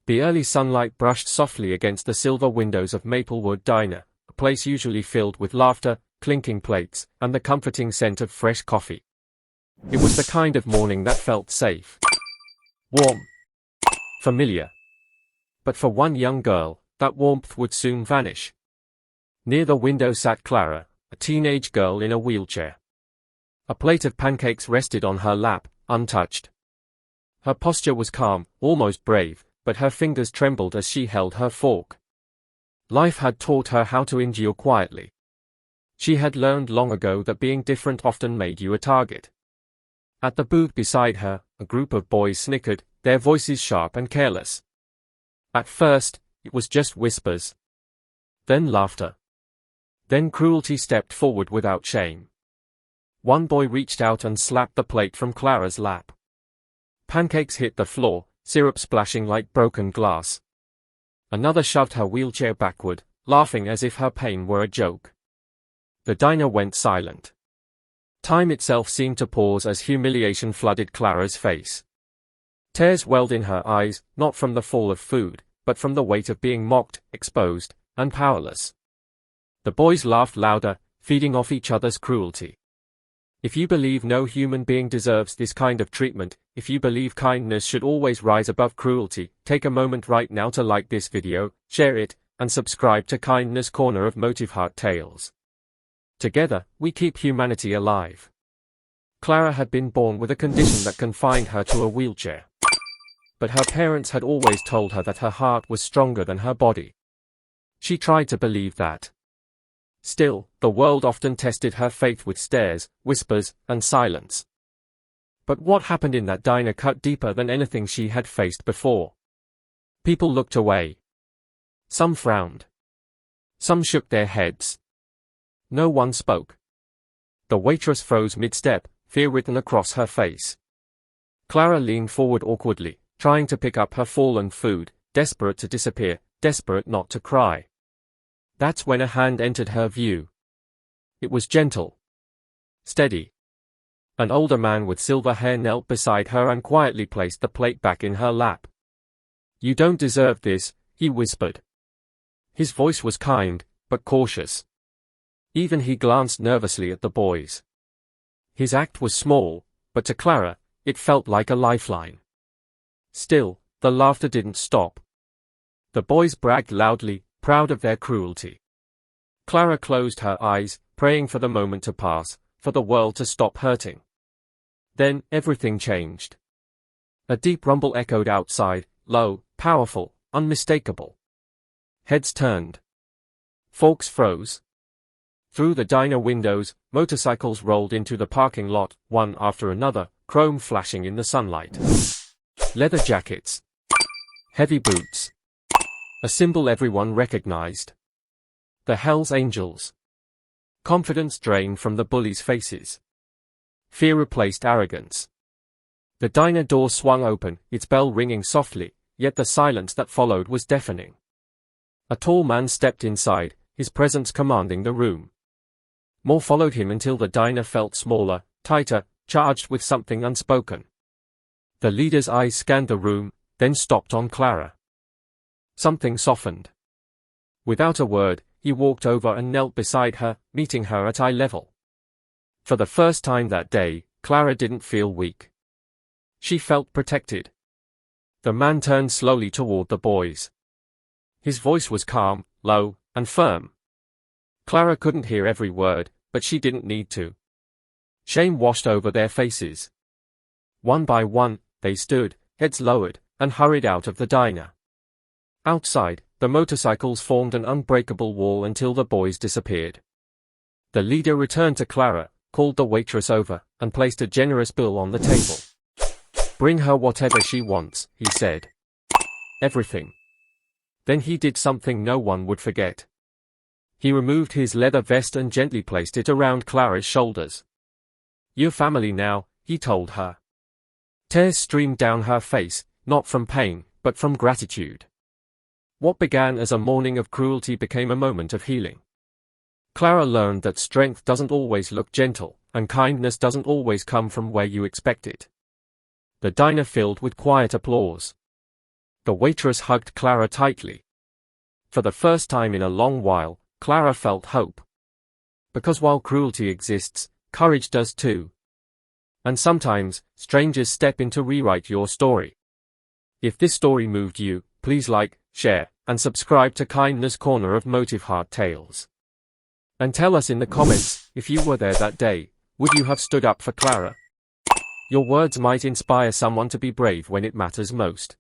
The early sunlight brushed softly against the silver windows of Maplewood Diner, a place usually filled with laughter, clinking plates, and the comforting scent of fresh coffee. It was the kind of morning that felt safe, warm, familiar. But for one young girl, that warmth would soon vanish. Near the window sat Clara, a teenage girl in a wheelchair. A plate of pancakes rested on her lap, untouched. Her posture was calm, almost brave, but her fingers trembled as she held her fork. Life had taught her how to endure quietly. She had learned long ago that being different often made you a target. At the booth beside her, a group of boys snickered, their voices sharp and careless. At first, it was just whispers. Then laughter. Then cruelty stepped forward without shame. One boy reached out and slapped the plate from Clara's lap. Pancakes hit the floor, syrup splashing like broken glass. Another shoved her wheelchair backward, laughing as if her pain were a joke. The diner went silent. Time itself seemed to pause as humiliation flooded Clara's face. Tears welled in her eyes, not from the fall of food, but from the weight of being mocked, exposed, and powerless. The boys laughed louder, feeding off each other's cruelty. If you believe no human being deserves this kind of treatment, if you believe kindness should always rise above cruelty, take a moment right now to like this video, share it, and subscribe to Kindness Corner of Motivheart Tales. Together, we keep humanity alive. Clara had been born with a condition that confined her to a wheelchair. But her parents had always told her that her heart was stronger than her body. She tried to believe that. Still, the world often tested her faith with stares, whispers, and silence. But what happened in that diner cut deeper than anything she had faced before. People looked away. Some frowned. Some shook their heads. No one spoke. The waitress froze mid-step, fear written across her face. Clara leaned forward awkwardly, trying to pick up her fallen food, desperate to disappear, desperate not to cry. That's when a hand entered her view. It was gentle. Steady. An older man with silver hair knelt beside her and quietly placed the plate back in her lap. "You don't deserve this," he whispered. His voice was kind, but cautious. Even he glanced nervously at the boys. His act was small, but to Clara, it felt like a lifeline. Still, the laughter didn't stop. The boys bragged loudly, proud of their cruelty. Clara closed her eyes, praying for the moment to pass, for the world to stop hurting. Then, everything changed. A deep rumble echoed outside, low, powerful, unmistakable. Heads turned. Forks froze. Through the diner windows, motorcycles rolled into the parking lot, one after another, chrome flashing in the sunlight. Leather jackets. Heavy boots. A symbol everyone recognized. The Hells Angels. Confidence drained from the bullies' faces. Fear replaced arrogance. The diner door swung open, its bell ringing softly, yet the silence that followed was deafening. A tall man stepped inside, his presence commanding the room. More followed him until the diner felt smaller, tighter, charged with something unspoken. The leader's eyes scanned the room, then stopped on Clara. Something softened. Without a word, he walked over and knelt beside her, meeting her at eye level. For the first time that day, Clara didn't feel weak. She felt protected. The man turned slowly toward the boys. His voice was calm, low, and firm. Clara couldn't hear every word, but she didn't need to. Shame washed over their faces. One by one, they stood, heads lowered, and hurried out of the diner. Outside, the motorcycles formed an unbreakable wall until the boys disappeared. The leader returned to Clara, called the waitress over, and placed a generous bill on the table. "Bring her whatever she wants," he said. "Everything." Then he did something no one would forget. He removed his leather vest and gently placed it around Clara's shoulders. "You're family now," he told her. Tears streamed down her face, not from pain, but from gratitude. What began as a morning of cruelty became a moment of healing. Clara learned that strength doesn't always look gentle, and kindness doesn't always come from where you expect it. The diner filled with quiet applause. The waitress hugged Clara tightly. For the first time in a long while, Clara felt hope. Because while cruelty exists, courage does too. And sometimes, strangers step in to rewrite your story. If this story moved you, please like, share, and subscribe to Kindness Corner of Motiveheart Tales. And tell us in the comments, if you were there that day, would you have stood up for Clara? Your words might inspire someone to be brave when it matters most.